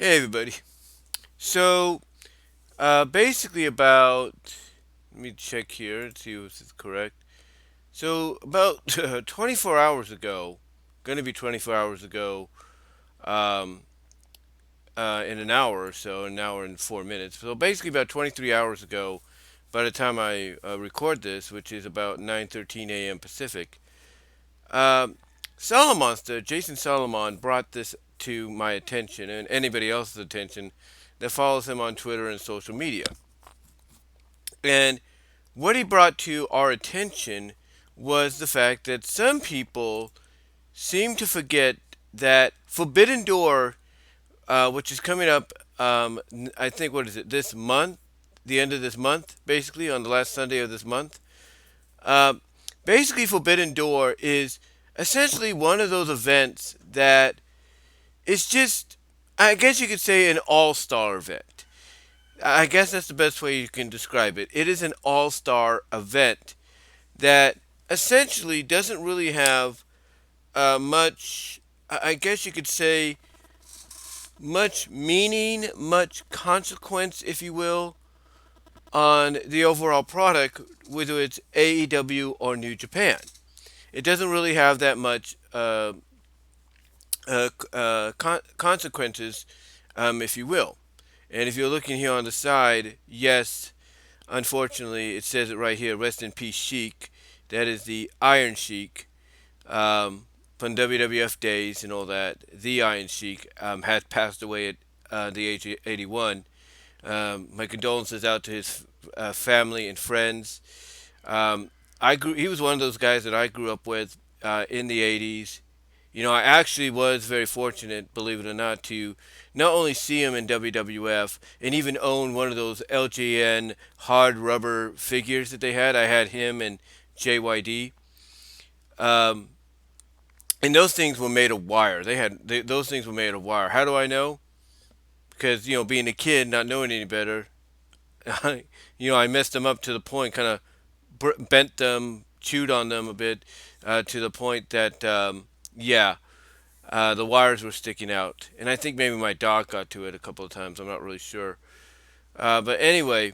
Hey everybody. So, basically about let me check here and see if this is correct. So, about 24 hours ago, going to be 24 hours ago, um, in an hour or so, an hour and 4 minutes. So basically about 23 hours ago, by the time I record this, which is about 9:13 a.m. Pacific, um, Solomonster, Jason Solomon, brought this to my attention and anybody else's attention that follows him on Twitter and social media. And what he brought to our attention was the fact that some people seem to forget that Forbidden Door, which is coming up, I think, what is it, this month? The end of this month, basically, on the last Sunday of this month. Uh, Basically, Forbidden Door is essentially one of those events that is just, I guess you could say, an all star event. I guess that's the best way you can describe it. It is an all star event that essentially doesn't really have much, I guess you could say, much meaning, much consequence, if you will, on the overall product, whether it's AEW or New Japan. It doesn't really have that much consequences, if you will. And if you're looking here on the side, yes, unfortunately, it says it right here. Rest in peace, Sheik. That is the Iron Sheik, from WWF days and all that. The Iron Sheik had passed away at the age of 81. My condolences out to his family and friends. Um, He was one of those guys that I grew up with in the 80s. You know, I actually was very fortunate, believe it or not, to not only see him in WWF and even own one of those LJN hard rubber figures that they had. I had him and JYD. Um, and those things were made of wire. Those things were made of wire. How do I know? Because being a kid, not knowing any better, I messed them up to the point, kind of bent them, chewed on them a bit, to the point that yeah, the wires were sticking out, and I think maybe my dog got to it a couple of times. I'm not really sure, but anyway,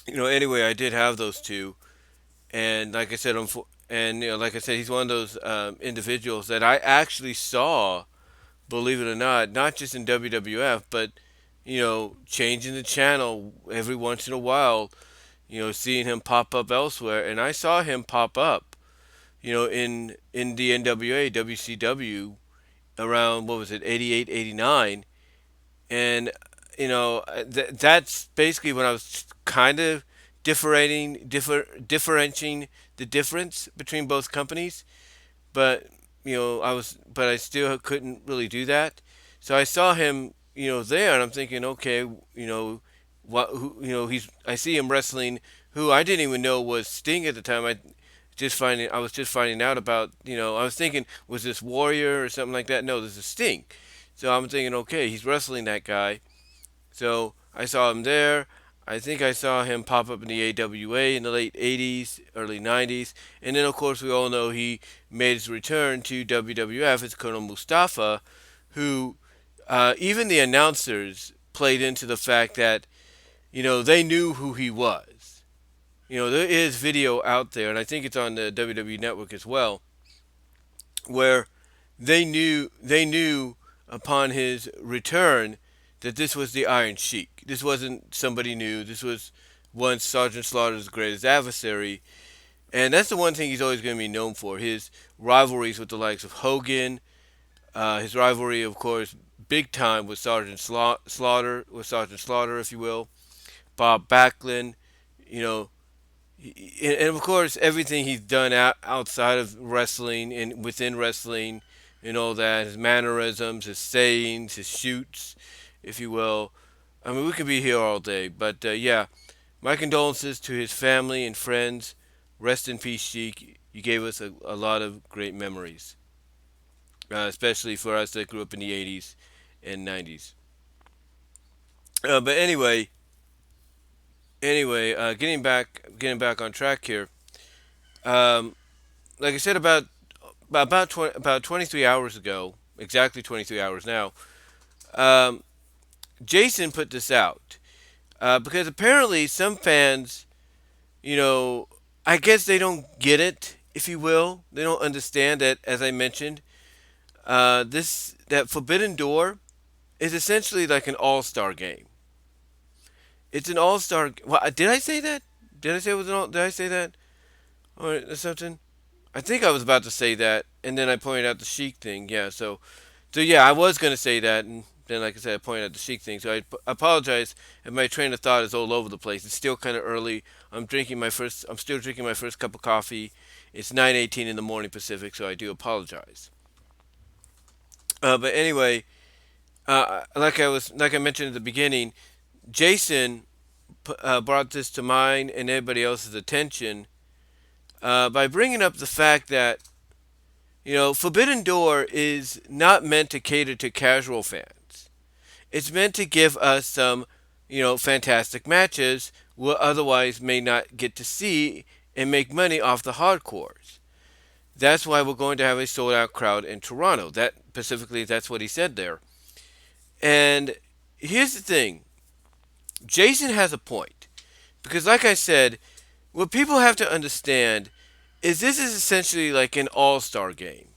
I did have those two, and like I said, like I said, he's one of those individuals that I actually saw, believe it or not just in WWF, but changing the channel every once in a while, seeing him pop up elsewhere, and I saw him pop up, in the NWA, WCW, around, what was it, 88, 89. And that's basically when I was kind of differentiating the difference between both companies. But I still couldn't really do that. So I saw him, there, and I'm thinking, okay, I see him wrestling, who I didn't even know was Sting at the time. I was just finding out about, I was thinking, was this Warrior or something like that? No, this is Sting. So I'm thinking, okay, he's wrestling that guy. So I saw him there. I think I saw him pop up in the AWA in the late 80s, early 90s. And then, of course, we all know he made his return to WWF as Colonel Mustafa, who even the announcers played into the fact that, they knew who he was. There is video out there, and I think it's on the WWE Network as well, where they knew upon his return that this was the Iron Sheik. This wasn't somebody new. This was once Sergeant Slaughter's greatest adversary, and that's the one thing he's always going to be known for: his rivalries with the likes of Hogan, his rivalry, of course, big time with Sergeant Slaughter, if you will, Bob Backlund, you know, and of course everything he's done outside of wrestling and within wrestling and all that, his mannerisms, his sayings, his shoots, if you will. I mean, we could be here all day, but yeah, my condolences to his family and friends. Rest in peace, Sheik. You gave us a lot of great memories, especially for us that grew up in the 80s and 90s. But anyway, getting back on track here. Um, like I said, about 23 hours ago, exactly 23 hours now. Um, Jason put this out because apparently some fans, you know, I guess they don't get it, if you will. They don't understand that, as I mentioned, this that Forbidden Door is essentially like an all-star game. It's an all-star. Well, did I say that? Did I say it was an all? Did I say that or something? I think I was about to say that, and then I pointed out the Sheik thing. Yeah, so yeah, I was gonna say that, and then like I said, I pointed out the Sheik thing. So I apologize if my train of thought is all over the place. It's still kind of early. I'm still drinking my first cup of coffee. It's 9:18 in the morning Pacific, so I do apologize. But anyway, like I mentioned at the beginning, Jason brought this to mine and everybody else's attention by bringing up the fact that Forbidden Door is not meant to cater to casual fans. It's meant to give us some, fantastic matches we'll otherwise may not get to see and make money off the hardcores. That's why we're going to have a sold out crowd in Toronto. That specifically, that's what he said there. And here's the thing Jason has a point. Because, like I said, what people have to understand is this is essentially like an all star game.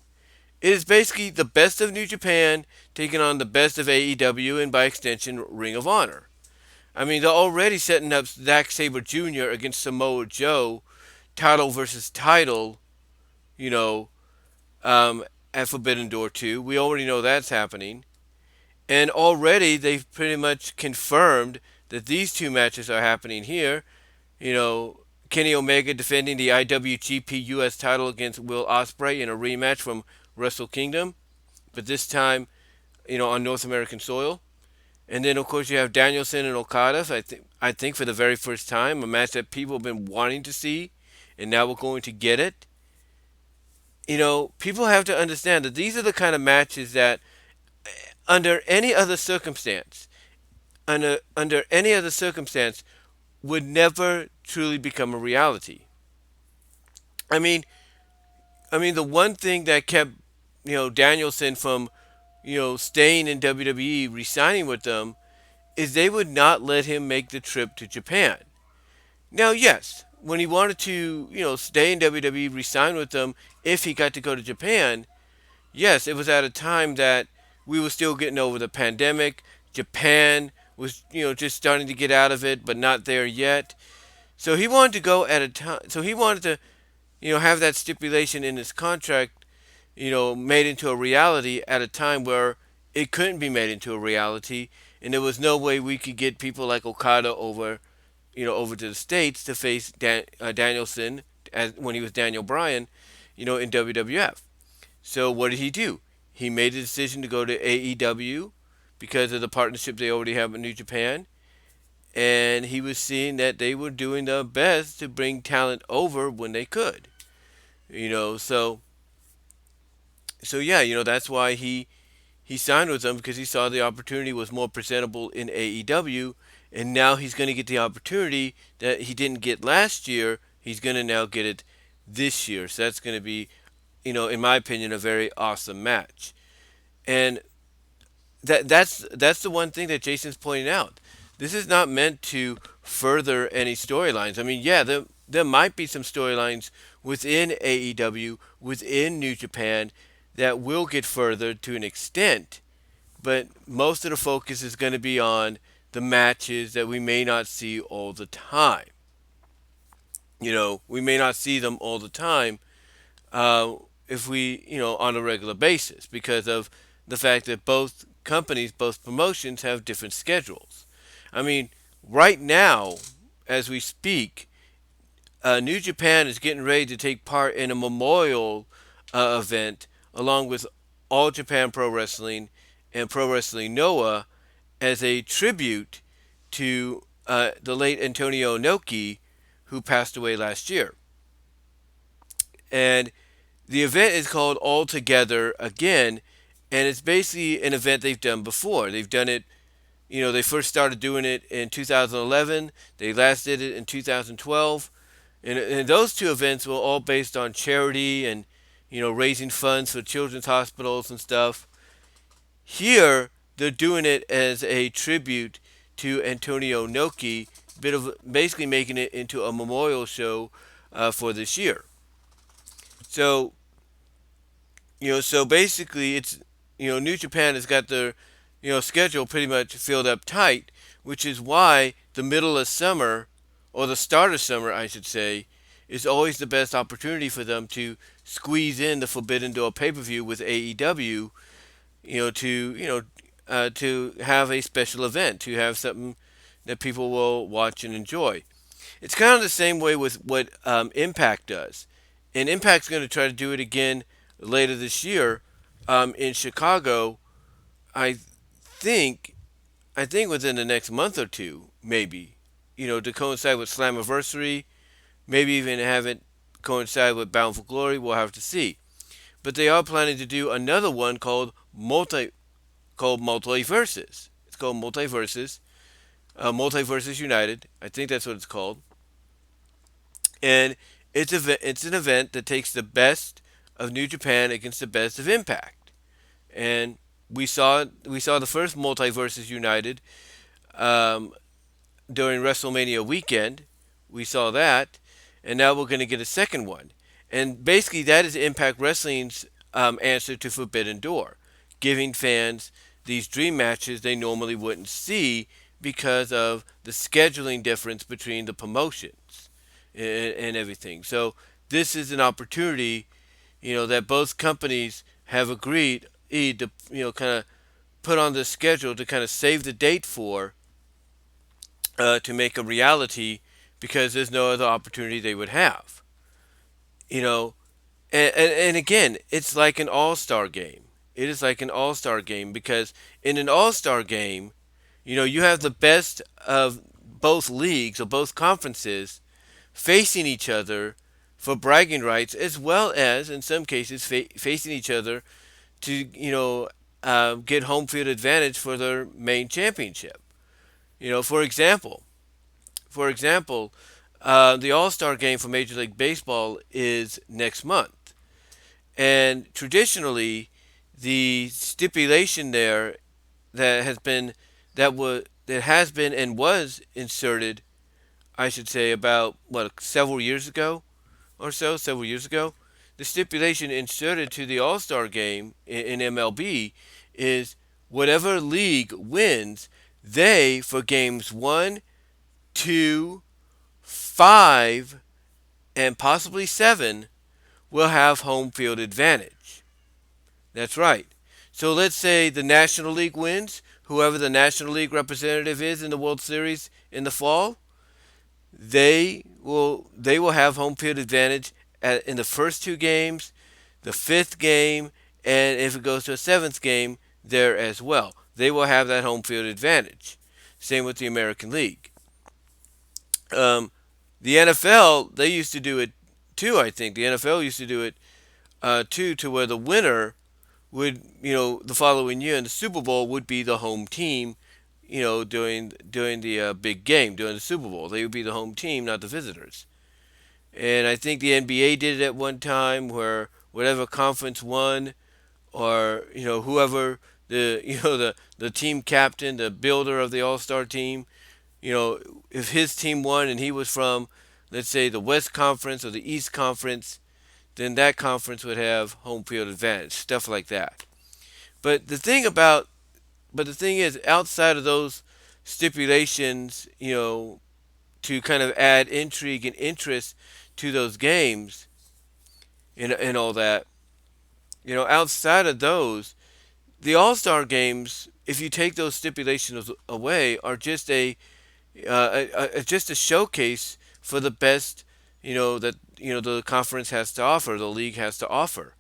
It is basically the best of New Japan taking on the best of AEW and by extension Ring of Honor. I mean, they're already setting up Zack Sabre Jr. against Samoa Joe, title versus title, you know, at Forbidden Door 2. We already know that's happening. And already they've pretty much confirmed that these two matches are happening here. You know, Kenny Omega defending the IWGP US title against Will Ospreay in a rematch from Wrestle Kingdom, but this time, on North American soil. And then of course you have Danielson and Okada. So I think for the very first time, a match that people have been wanting to see, and now we're going to get it. People have to understand that these are the kind of matches that, under any other circumstance, under any other circumstance, would never truly become a reality. I mean, the one thing that kept, Danielson from, staying in WWE, re-signing with them, is they would not let him make the trip to Japan. Now, yes, when he wanted to, stay in WWE, re-sign with them, if he got to go to Japan, yes, it was at a time that we were still getting over the pandemic. Japan was, just starting to get out of it, but not there yet. So he wanted to go at a time. So he wanted to, have that stipulation in his contract, made into a reality at a time where it couldn't be made into a reality, and there was no way we could get people like Okada over to the states to face Danielson as when he was Daniel Bryan, in WWF. So what did he do? He made the decision to go to AEW because of the partnership they already have with New Japan, and he was seeing that they were doing their best to bring talent over when they could. So yeah, that's why he signed with them, because he saw the opportunity was more presentable in AEW, and now he's going to get the opportunity that he didn't get last year. He's going to now get it this year. So that's going to be, in my opinion, a very awesome match. And that's the one thing that Jason's pointing out. This is not meant to further any storylines. I mean, yeah, there might be some storylines within AEW, within New Japan, that will get furthered to an extent, but most of the focus is going to be on the matches that we may not see all the time. We may not see them all the time if we, on a regular basis, because of the fact that both companies, both promotions have different schedules. I mean, right now, as we speak, New Japan is getting ready to take part in a memorial event along with All Japan Pro Wrestling and Pro Wrestling Noah as a tribute to the late Antonio Inoki, who passed away last year. And the event is called All Together Again, and it's basically an event they've done before. They've done it, they first started doing it in 2011. They last did it in 2012. And those two events were all based on charity and, raising funds for children's hospitals and stuff. Here, they're doing it as a tribute to Antonio Inoki, bit of basically making it into a memorial show for this year. So so basically, it's New Japan has got their schedule pretty much filled up tight, which is why the middle of summer, or the start of summer, I should say, is always the best opportunity for them to squeeze in the Forbidden Door pay per view with AEW. To have a special event, to have something that people will watch and enjoy. It's kind of the same way with what Impact does, and Impact's going to try to do it again later this year in Chicago. I think I think within the next month or two, maybe, to coincide with Slammiversary, maybe even have it coincide with Bound for Glory. We'll have to see. But they are planning to do another one called Multiverses. It's called Multiverses, Multiverses United. I think that's what it's called. And it's an event that takes the best of New Japan against the best of Impact. And we saw the first Multiverses United um, during WrestleMania weekend. We saw that, and now we're going to get a second one. And basically, that is Impact Wrestling's answer to Forbidden Door, giving fans these dream matches they normally wouldn't see because of the scheduling difference between the promotions and everything. So this is an opportunity, that both companies have agreed to, kind of put on the schedule to kind of save the date for to make a reality because there's no other opportunity they would have. You know, and again, it's like an all-star game. It is like an all-star game because in an all-star game, you have the best of both leagues or both conferences facing each other for bragging rights, as well as in some cases facing each other to get home field advantage for their main championship. For example, the All Star game for Major League Baseball is next month, and traditionally, the stipulation there that has been that has been and was inserted, I should say, about several years ago or so, several years ago. The stipulation inserted to the All Star game in MLB is whatever league wins, they, for games 1, 2, 5, and possibly 7, will have home field advantage. That's right. So let's say the National League wins, whoever the National League representative is in the World Series in the fall, they will have home field advantage in the first two games, the fifth game, and if it goes to a seventh game, there as well. They will have that home field advantage. Same with the American League. The NFL, they used to do it too, I think. The NFL used to do it too, to where the winner would, the following year in the Super Bowl would be the home team, during the big game, during the Super Bowl. They would be the home team, not the visitors. And I think the NBA did it at one time where whatever conference won, or whoever the team captain, the builder of the All-Star team, if his team won and he was from, let's say, the West Conference or the East Conference, then that conference would have home field advantage, stuff like that. But the thing about, but the thing is, outside of those stipulations, to kind of add intrigue and interest to those games and all that, outside of those, the All Star games, if you take those stipulations away, are just a showcase for the best, that the conference has to offer, the league has to offer,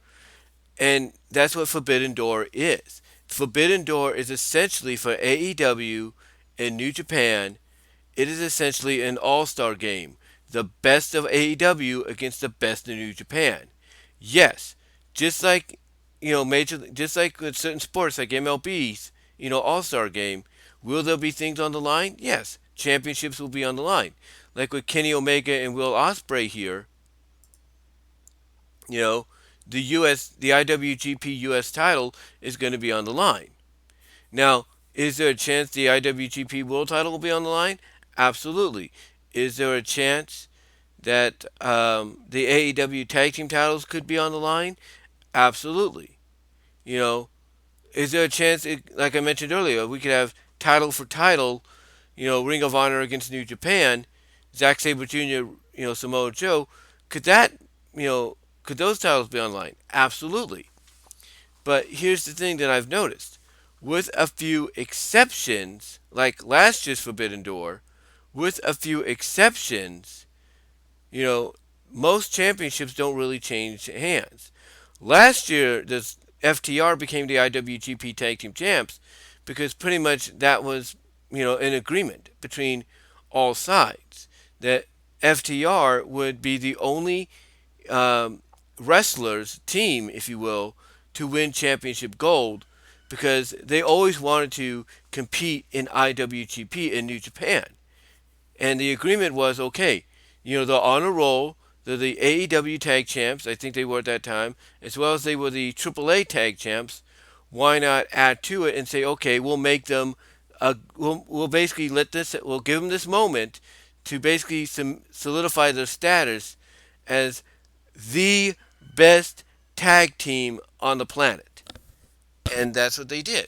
and that's what Forbidden Door is. Forbidden Door is essentially for AEW and New Japan. It is essentially an all-star game, the best of AEW against the best of New Japan. Yes, just like just like with certain sports like MLB's, all-star game. Will there be things on the line? Yes, championships will be on the line. Like with Kenny Omega and Will Ospreay here, you know, the IWGP US title is going to be on the line. Now, is there a chance the IWGP World Title will be on the line? Absolutely. Is there a chance that the AEW Tag Team titles could be on the line? Absolutely. You know, is there a chance, like I mentioned earlier, we could have title for title, Ring of Honor against New Japan, Zack Sabre Jr., Samoa Joe? Could that, you know, could those titles be online? Absolutely. But here's the thing that I've noticed. With a few exceptions, like last year's Forbidden Door, with a few exceptions, you know, most championships don't really change hands. Last year, this FTR became the IWGP Tag Team Champs because pretty much that was, an agreement between all sides that FTR would be the only wrestlers team, if you will, to win championship gold because they always wanted to compete in IWGP in New Japan. And the agreement was okay, they're on a roll. They're the AEW tag champs. I think they were at that time, as well as they were the AAA tag champs. Why not add to it and say, okay, we'll make them, we'll basically we'll give them this moment to basically solidify their status as the best tag team on the planet. And that's what they did.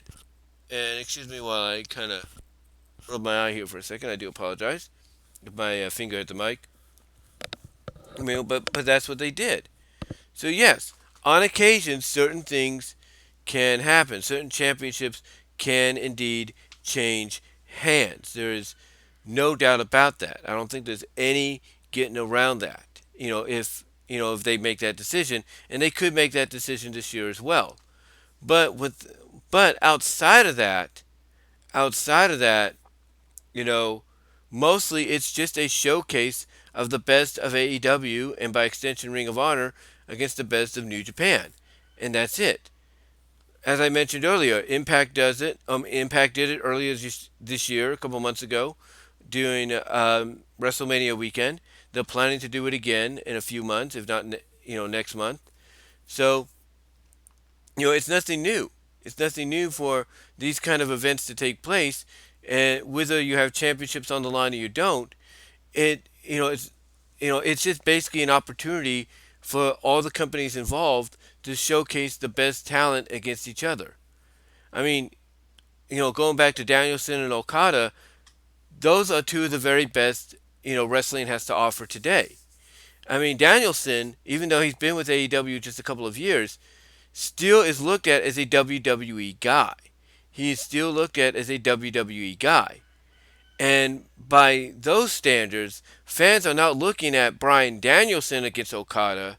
And excuse me while I kind of rub my eye here for a second. I do apologize. If my finger hit the mic. But that's what they did. So yes, on occasion, certain things can happen. Certain championships can indeed change hands. There is no doubt about that. I don't think there's any getting around that. If they make that decision, and they could make that decision this year as well. But outside of that, outside of that, you know, mostly it's just a showcase of the best of AEW and by extension Ring of Honor against the best of New Japan. And that's it. As I mentioned earlier, Impact does it. Impact did it earlier this year, a couple months ago, during WrestleMania weekend. They're planning to do it again in a few months, if not, next month. So, it's nothing new. It's nothing new for these kind of events to take place, and whether you have championships on the line or you don't, it's just basically an opportunity for all the companies involved to showcase the best talent against each other. I mean, going back to Danielson and Okada, those are two of the very best wrestling has to offer today. I mean, Danielson, even though he's been with AEW just a couple of years, still is looked at as a WWE guy. He is still looked at as a WWE guy. And by those standards, fans are not looking at Bryan Danielson against Okada,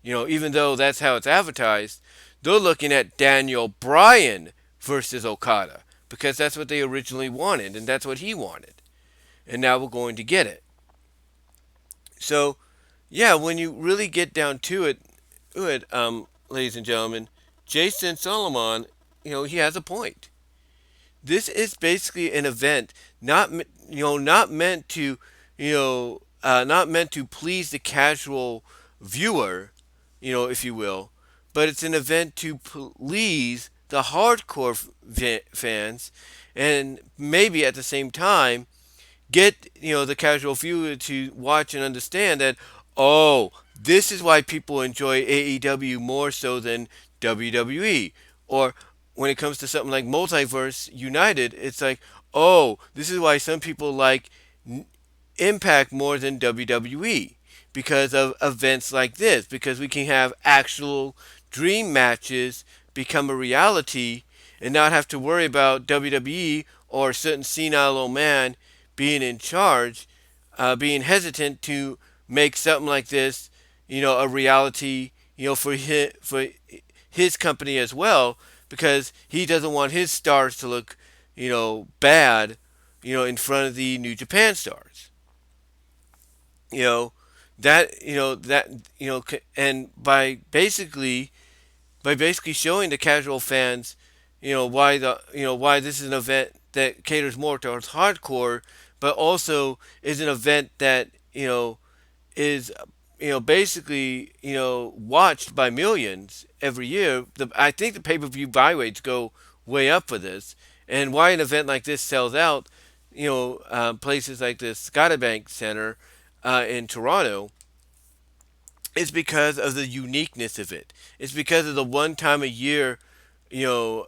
even though that's how it's advertised. They're looking at Daniel Bryan versus Okada because that's what they originally wanted and that's what he wanted. And now we're going to get it. So, yeah, when you really get down to it, ladies and gentlemen, Jason Solomon, he has a point. This is basically an event not meant to not meant to please the casual viewer, if you will, but it's an event to please the hardcore fans, and maybe at the same time get the casual viewer to watch and understand that, oh, this is why people enjoy AEW more so than WWE. Or when it comes to something like Multiverse United, it's like, oh, this is why some people like Impact more than WWE because of events like this, because we can have actual dream matches become a reality and not have to worry about WWE or a certain senile old man being in charge, being hesitant to make something like this, a reality, for his company as well, because he doesn't want his stars to look, bad, in front of the New Japan stars. You know and by basically showing the casual fans, why this is an event that caters more towards hardcore, but also is an event that is basically watched by millions every year. I think the pay per view buy rates go way up for this, And why an event like this sells out, places like the Scotiabank Center in Toronto, is because of the uniqueness of it. It's because of the one time a year, the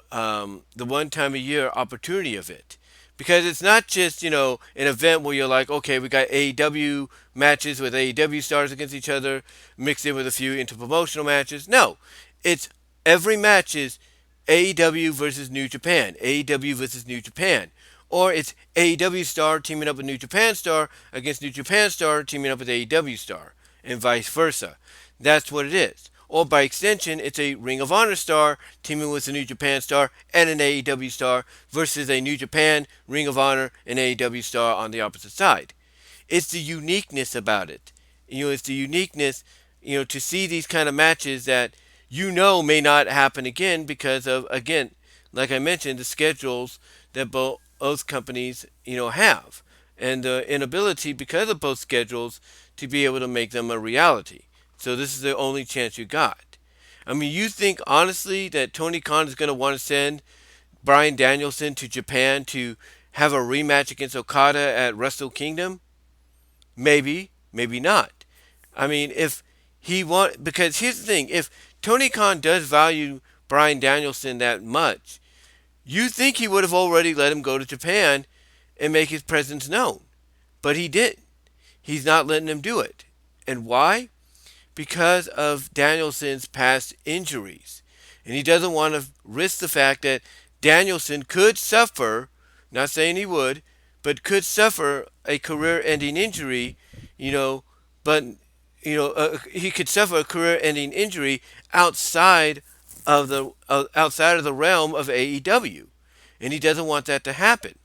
one time a year opportunity of it. Because it's not just, an event where you're like, okay, we got AEW matches with AEW stars against each other, mixed in with a few interpromotional matches. No, it's every match is AEW versus New Japan, AEW versus New Japan. Or it's AEW star teaming up with New Japan star against New Japan star teaming up with AEW star, and vice versa. That's what it is. Or by extension, it's a Ring of Honor star teaming with a New Japan star and an AEW star versus a New Japan, Ring of Honor, and AEW star on the opposite side. It's the uniqueness about it. It's the uniqueness, to see these kind of matches that may not happen again because of, again, like I mentioned, the schedules that both companies, have, and the inability because of both schedules to be able to make them a reality. So this is the only chance you got. I mean, you think honestly that Tony Khan is going to want to send Bryan Danielson to Japan to have a rematch against Okada at Wrestle Kingdom? Maybe, maybe not. I mean, if he want, because here's the thing: if Tony Khan does value Bryan Danielson that much, you think he would have already let him go to Japan and make his presence known, but he didn't. He's not letting him do it, and why? Because of Danielson's past injuries. And he doesn't want to risk the fact that Danielson could suffer, not saying he would, but could suffer a career ending injury, you know, but, he could suffer a career ending injury outside outside of the realm of AEW. And he doesn't want that to happen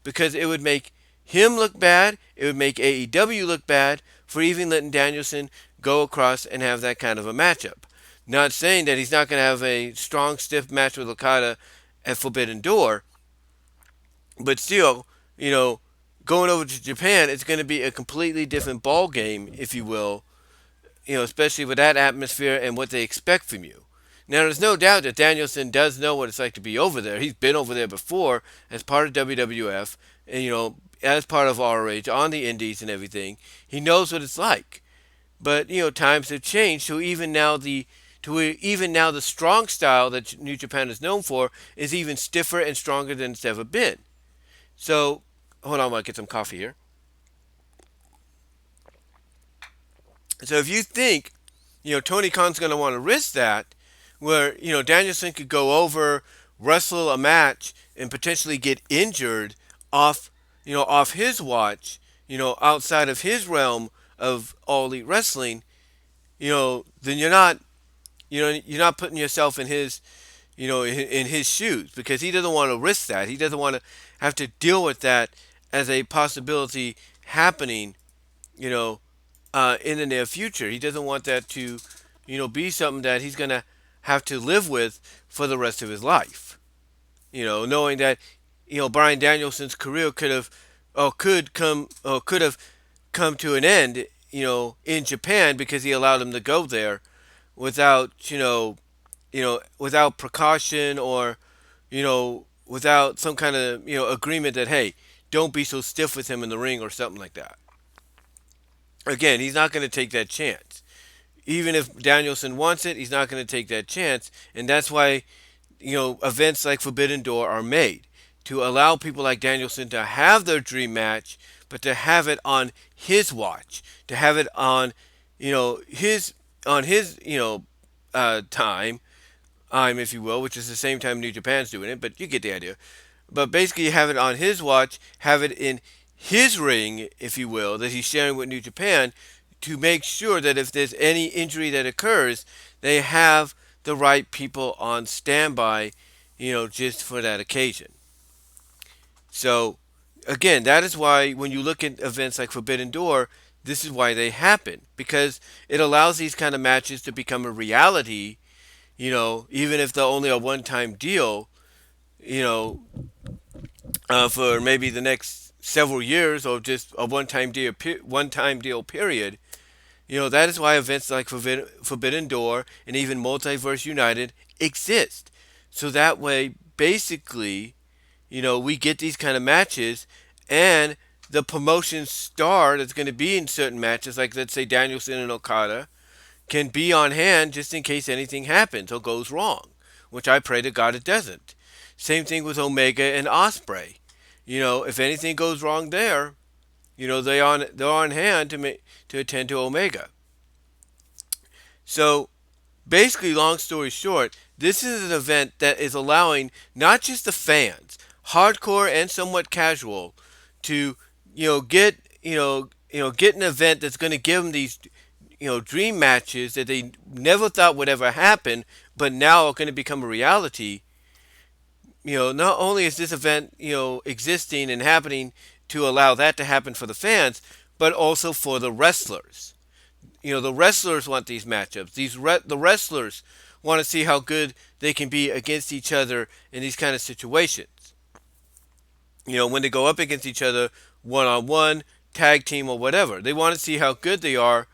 because it would make him look bad. It would make AEW look bad for even letting Danielson go across and have that kind of a matchup. Not saying that he's not going to have a strong, stiff match with Okada at Forbidden Door, but still, going over to Japan, it's going to be a completely different ball game, if you will, especially with that atmosphere and what they expect from you. Now, there's no doubt that Danielson does know what it's like to be over there. He's been over there before as part of WWF, and as part of ROH on the Indies and everything. He knows what it's like. But times have changed. Even now the strong style that New Japan is known for is even stiffer and stronger than it's ever been. So hold on, I'll get some coffee here. So if you think, Tony Khan's going to want to risk that, where, Danielson could go over, wrestle a match, and potentially get injured off, off his watch, outside of his realm of All Elite Wrestling, then you're not putting yourself in his, in his shoes because he doesn't want to risk that. He doesn't want to have to deal with that as a possibility happening, in the near future. He doesn't want that to, be something that he's going to have to live with for the rest of his life. Knowing that, Bryan Danielson's career could have come to an end, in Japan because he allowed him to go there without, without precaution or, without some kind of, agreement that, hey, don't be so stiff with him in the ring or something like that. Again, he's not going to take that chance. Even if Danielson wants it, he's not going to take that chance. And that's why, events like Forbidden Door are made to allow people like Danielson to have their dream match, but to have it on his watch, to have it on, his time, if you will, which is the same time New Japan's doing it, but you get the idea. But basically, you have it on his watch, have it in his ring, if you will, that he's sharing with New Japan to make sure that if there's any injury that occurs, they have the right people on standby, just for that occasion. So, again, that is why when you look at events like Forbidden Door, this is why they happen. Because it allows these kind of matches to become a reality, even if they're only a one-time deal, for maybe the next several years or just a one-time deal period. That is why events like Forbidden Door and even Multiverse United exist. So that way, basically, we get these kind of matches, and the promotion star that's going to be in certain matches, like let's say Danielson and Okada, can be on hand just in case anything happens or goes wrong, which I pray to God it doesn't. Same thing with Omega and Osprey. If anything goes wrong there, they're on hand to attend to Omega. So basically, long story short, this is an event that is allowing not just the fans, hardcore and somewhat casual, to get get an event that's going to give them these dream matches that they never thought would ever happen, but now are going to become a reality. Not only is this event existing and happening to allow that to happen for the fans, but also for the wrestlers. The wrestlers want these matchups. The wrestlers want to see how good they can be against each other in these kind of situations. When they go up against each other one on one, tag team or whatever, they want to see how good they are,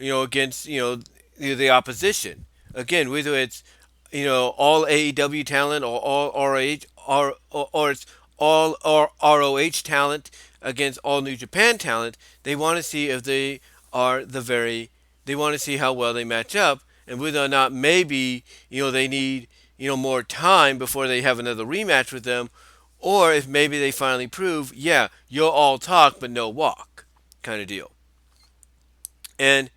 against the opposition. Again, whether it's all AEW talent or all RH or it's all ROH talent against all New Japan talent, they want to see if they are the very. They want to see how well they match up, and whether or not maybe they need more time before they have another rematch with them, or if maybe they finally prove, yeah, you're all talk but no walk, kind of deal. And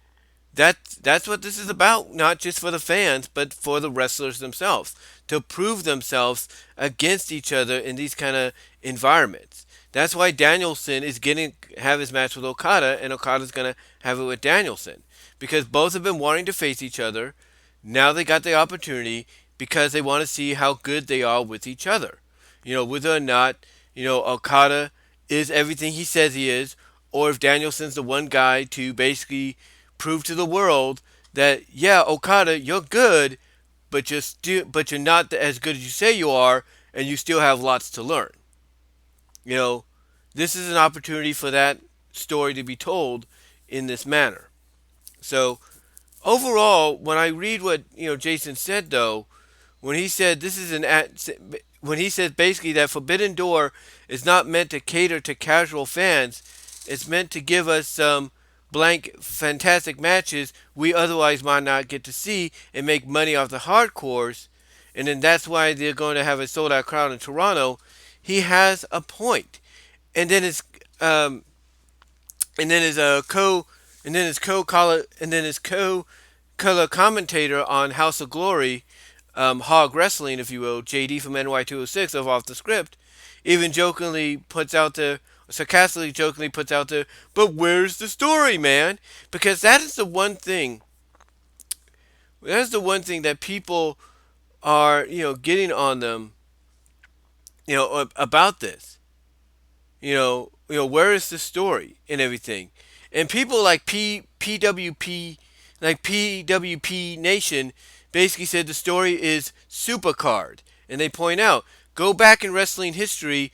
that's what this is about, not just for the fans, but for the wrestlers themselves, to prove themselves against each other in these kind of environments. That's why Danielson is getting have his match with Okada, and Okada's gonna have it with Danielson, because both have been wanting to face each other. Now they got the opportunity because they want to see how good they are with each other. Whether or not Okada is everything he says he is, or if Danielson's the one guy to basically prove to the world that, yeah, Okada, you're good, but you're not as good as you say you are, and you still have lots to learn. You know, this is an opportunity for that story to be told in this manner. So overall, when I read what Jason said, though, when he said this is when he said basically that Forbidden Door is not meant to cater to casual fans, it's meant to give us some blank fantastic matches we otherwise might not get to see and make money off the hardcores, and then that's why they're going to have a sold out crowd in Toronto. He has a point. And then his and then his co and then his co color and then his co color commentator on House of Glory, Hog Wrestling, if you will, JD from NY206 of Off the Script, even jokingly puts out there, sarcastically jokingly puts out there, but where's the story, man? Because that is the one thing. That is the one thing that people are, getting on them, about this. Where is the story and everything? And people like PWP, like PWP Nation, basically said the story is Supercard, and they point out, go back in wrestling history,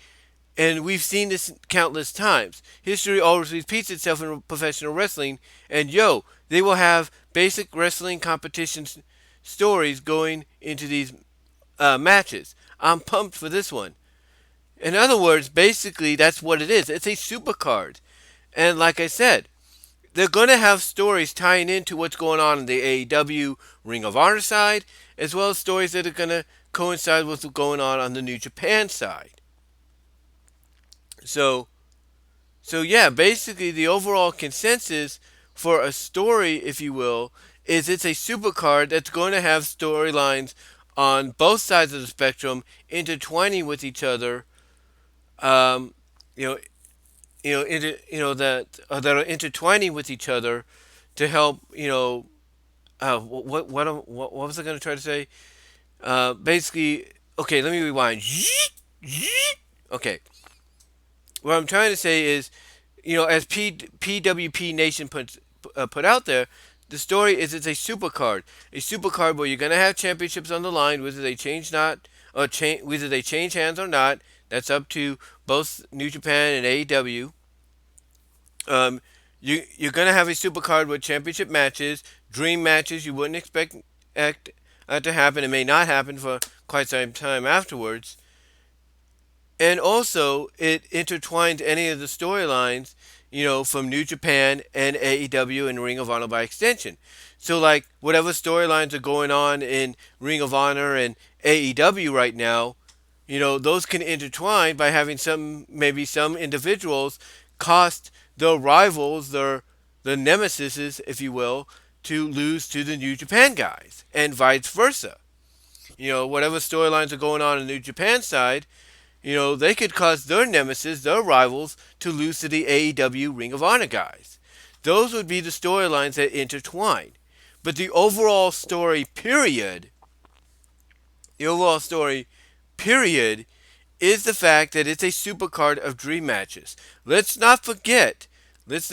and we've seen this countless times. History always repeats itself in professional wrestling, and they will have basic wrestling competition stories going into these matches. I'm pumped for this one. In other words, basically, that's what it is. It's a supercard. And like I said, they're going to have stories tying into what's going on in the AEW Ring of Honor side, as well as stories that are going to coincide with what's going on the New Japan side. So, yeah, basically, the overall consensus for a story, if you will, is it's a supercard that's going to have storylines on both sides of the spectrum intertwining with each other, um, you know, that are intertwining with each other to help. What was I going to try to say? Basically, okay, let me rewind. Okay, what I'm trying to say is, as PWP Nation put out there, the story is it's a supercard where you're gonna have championships on the line, whether they change not or whether they change hands or not. That's up to both New Japan and AEW. You're gonna have a supercard with championship matches, dream matches you wouldn't expect to happen. It may not happen for quite some time afterwards. And also, it intertwined any of the storylines, from New Japan and AEW and Ring of Honor by extension. So, like, whatever storylines are going on in Ring of Honor and AEW right now, those can intertwine by having maybe some individuals cost their rivals, the nemesis, if you will, to lose to the New Japan guys, and vice versa. Whatever storylines are going on in the New Japan side, they could cause their nemesis, their rivals, to lose to the AEW Ring of Honor guys. Those would be the storylines that intertwine. But the overall story, period, is the fact that it's a supercard of dream matches. Let's not forget, like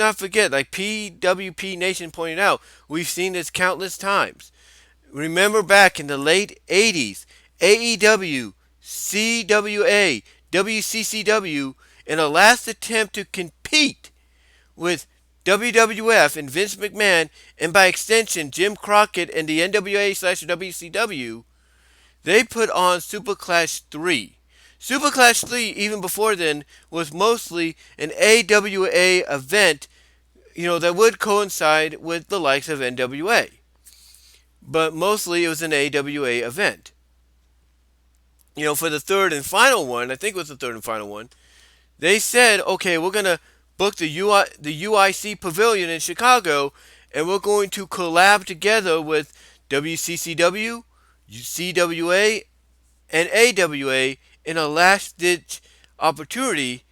PWP Nation pointed out, we've seen this countless times. Remember back in the late 80s, AEW, CWA, WCCW, in a last attempt to compete with WWF and Vince McMahon, and by extension Jim Crockett and the NWA/WCW, they put on Super Clash 3. Super Clash 3, even before then, was mostly an AWA event, that would coincide with the likes of NWA. But mostly it was an AWA event. For the third and final one, I think it was the third and final one, they said, okay, we're going to book the UIC Pavilion in Chicago, and we're going to collab together with WCCW, CWA, and AWA in a last ditch opportunity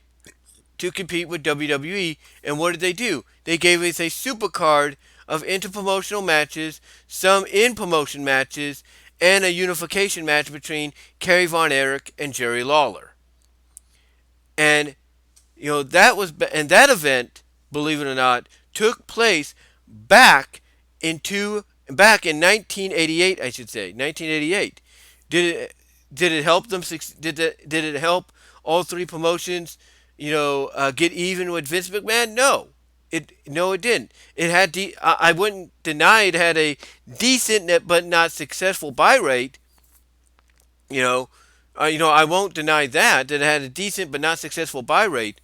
to compete with WWE. And what did they do? They gave us a super card of interpromotional matches, some in promotion matches, and a unification match between Kerry Von Erich and Jerry Lawler. And that event, believe it or not, took place back back in 1988, I should say, 1988. Did it help them? Did it help all three promotions? Get even with Vince McMahon? No, it didn't. It had I wouldn't deny it had a decent but not successful buy rate. You know, I won't deny that it had a decent but not successful buy rate.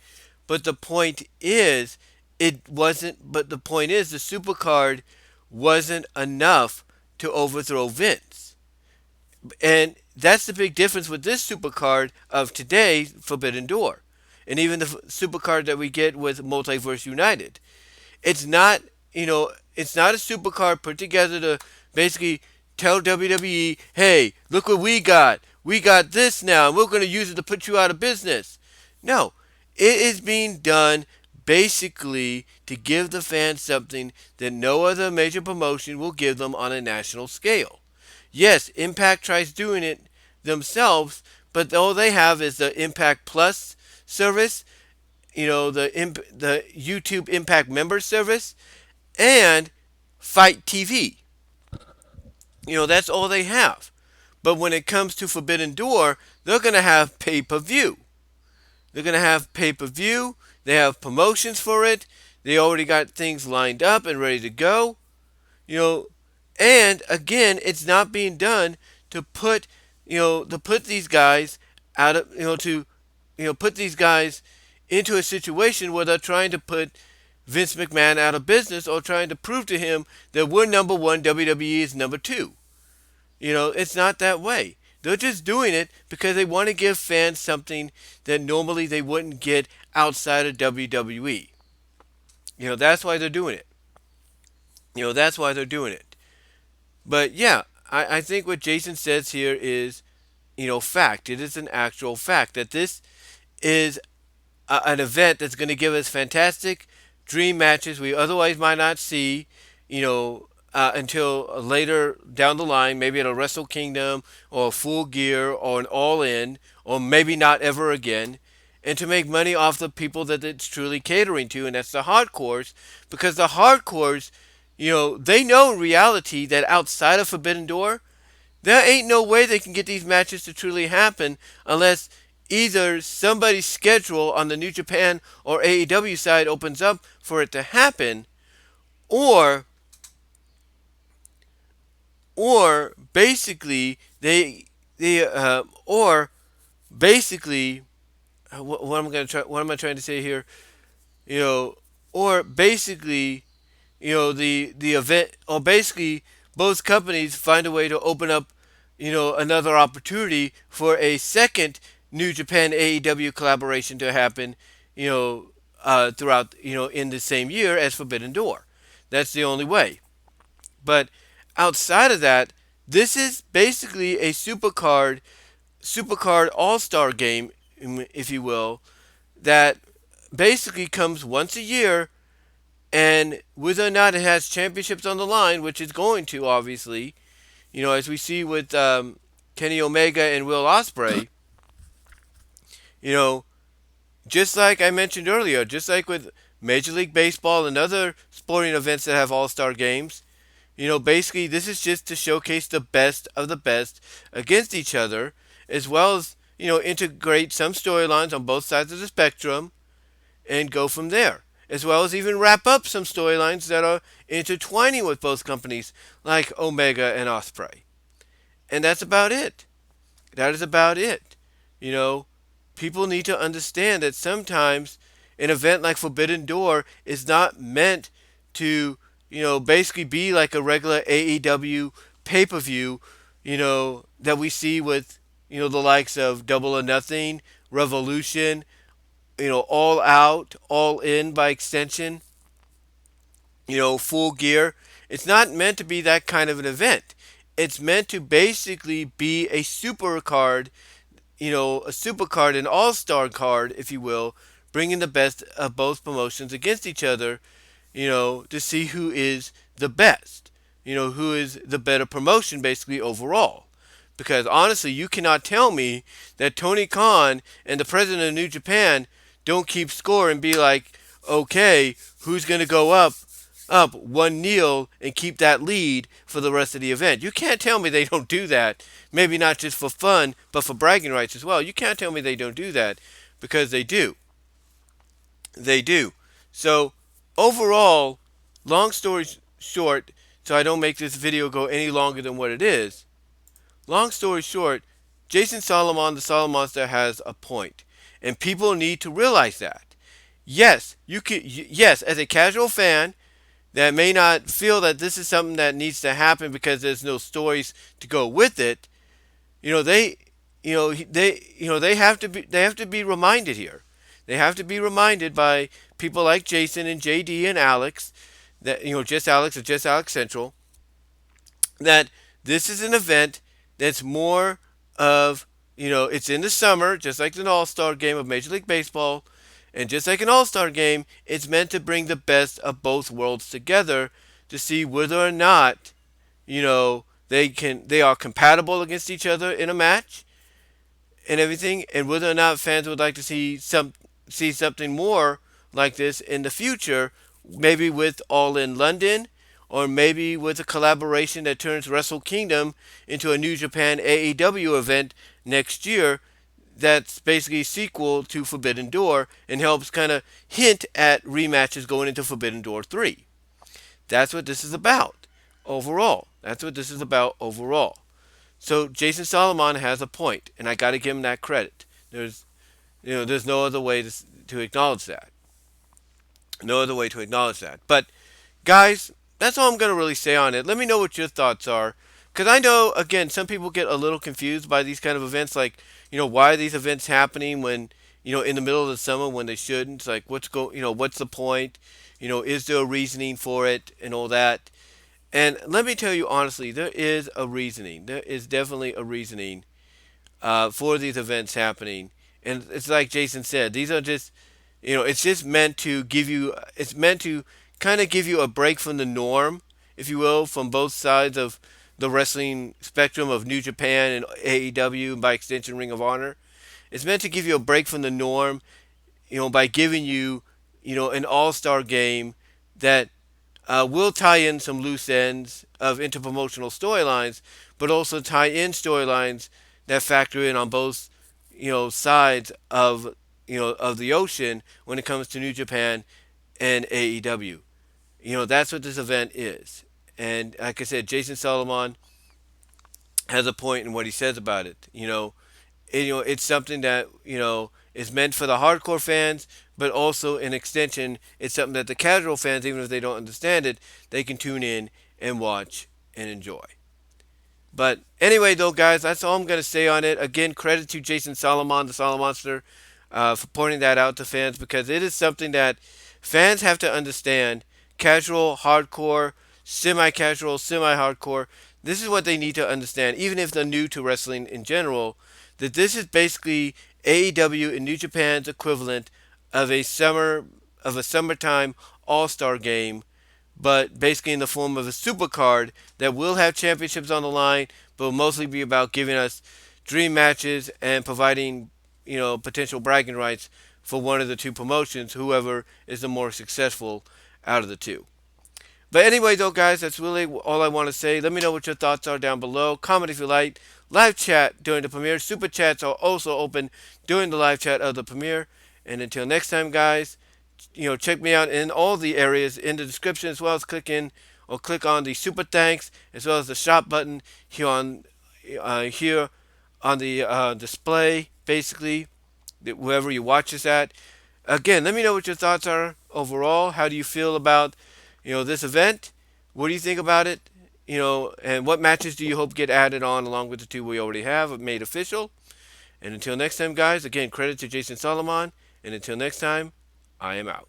But the point is, it wasn't. But the point is, the supercard wasn't enough to overthrow Vince. And that's the big difference with this supercard of today, Forbidden Door, and even the supercard that we get with Multiverse United. It's not, it's not a supercard put together to basically tell WWE, hey, look what we got. We got this now, and we're going to use it to put you out of business. No, it is being done basically to give the fans something that no other major promotion will give them on a national scale. Yes, Impact tries doing it themselves, but all they have is the Impact Plus service, the YouTube Impact Member service, and Fight TV. That's all they have. But when it comes to Forbidden Door, they're going to have pay per view. They're going to have pay per view. They have promotions for it. They already got things lined up and ready to go. You know, and again, it's not being done to put these guys out of put these guys into a situation where they're trying to put Vince McMahon out of business or trying to prove to him that we're number one, WWE is number two. It's not that way. They're just doing it because they want to give fans something that normally they wouldn't get outside of WWE. That's why they're doing it. That's why they're doing it. But yeah, I think what Jason says here is, fact. It is an actual fact that this is an event that's going to give us fantastic dream matches we otherwise might not see, until later down the line, maybe at a Wrestle Kingdom or a Full Gear or an All In, or maybe not ever again, and to make money off the people that it's truly catering to, and that's the hardcores, because the hardcores, they know in reality that outside of Forbidden Door, there ain't no way they can get these matches to truly happen unless either somebody's schedule on the New Japan or AEW side opens up for it to happen, or basically or basically what am I going to try? What am I trying to say here? You know, or basically, the event, or basically both companies find a way to open up, another opportunity for a second New Japan AEW collaboration to happen, throughout, in the same year as Forbidden Door. That's the only way. But outside of that, this is basically a supercard all star game, if you will, that basically comes once a year. And whether or not it has championships on the line, which it's going to, obviously, as we see with Kenny Omega and Will Ospreay, you know, just like I mentioned earlier, just like with Major League Baseball and other sporting events that have all star games, basically this is just to showcase the best of the best against each other, as well as, integrate some storylines on both sides of the spectrum and go from there. As well as even wrap up some storylines that are intertwining with both companies, like Omega and Osprey. And that's about it. That is about it. You know, People need to understand that sometimes an event like Forbidden Door is not meant to, basically be like a regular AEW pay per view, that we see with, the likes of Double or Nothing, Revolution, All Out, All In by extension, Full Gear. It's not meant to be that kind of an event. It's meant to basically be a super card, a super card, an all star card, if you will, bringing the best of both promotions against each other, to see who is the best, who is the better promotion basically overall. Because honestly, you cannot tell me that Tony Khan and the president of New Japan don't keep score and be like, okay, who's going to go up one kneel and keep that lead for the rest of the event. You can't tell me they don't do that. Maybe not just for fun, but for bragging rights as well. You can't tell me they don't do that, because they do. They do. So overall, long story short, so I don't make this video go any longer than what it is. Long story short, Jason Solomon, the Solomon Monster, has a point, and people need to realize that. Yes, you could. Yes, as a casual fan that may not feel that this is something that needs to happen because there's no stories to go with it, they, they have to be reminded here. They have to be reminded by people like Jason and JD and Alex, that, just Alex or just Alex Central, that this is an event that's more of, it's in the summer, just like an All Star game of Major League Baseball, and just like an All Star game, it's meant to bring the best of both worlds together to see whether or not, they are compatible against each other in a match and everything, and whether or not fans would like to see something more like this in the future, maybe with All In London, or maybe with a collaboration that turns Wrestle Kingdom into a New Japan AEW event next year, that's basically a sequel to Forbidden Door and helps kind of hint at rematches going into Forbidden Door 3. That's what this is about overall. That's what this is about overall. So Jason Solomon has a point, and I got to give him that credit. There's no other way to acknowledge that. No other way to acknowledge that. But guys, that's all I'm going to really say on it. Let me know what your thoughts are. Because I know, again, some people get a little confused by these kind of events. Like, why are these events happening when, in the middle of the summer when they shouldn't? It's like, what's the point? Is there a reasoning for it and all that? And let me tell you honestly, there is a reasoning. There is definitely a reasoning for these events happening. And it's like Jason said, these are just, it's just meant to give you, it's meant to kind of give you a break from the norm, if you will, from both sides of the wrestling spectrum of New Japan and AEW, and by extension Ring of Honor. It's meant to give you a break from the norm, by giving you, an all-star game that will tie in some loose ends of interpromotional storylines, but also tie in storylines that factor in on both, sides of, of the ocean when it comes to New Japan and AEW. That's what this event is. And like I said, Jason Solomon has a point in what he says about it. It's something that, is meant for the hardcore fans, but also in extension, it's something that the casual fans, even if they don't understand it, they can tune in and watch and enjoy. But anyway, though, guys, that's all I'm going to say on it. Again, credit to Jason Solomon, the Solomonster, for pointing that out to fans because it is something that fans have to understand. Casual, hardcore, semi casual, semi hardcore. This is what they need to understand, even if they're new to wrestling in general, that this is basically AEW and New Japan's equivalent of a summertime all-star game, but basically in the form of a super card that will have championships on the line, but will mostly be about giving us dream matches and providing, potential bragging rights for one of the two promotions, whoever is the more successful out of the two. But anyway, though, guys, that's really all I want to say. Let me know what your thoughts are down below. Comment if you like. Live chat during the premiere. Super chats are also open during the live chat of the premiere. And until next time, guys, check me out in all the areas in the description, as well as click on the super thanks, as well as the shop button here on the display, basically, wherever you watch this at. Again, let me know what your thoughts are overall. How do you feel about this event? What do you think about it? And what matches do you hope get added on along with the two we already have made official? And until next time, guys, again, credit to Jason Solomon. And until next time, I am out.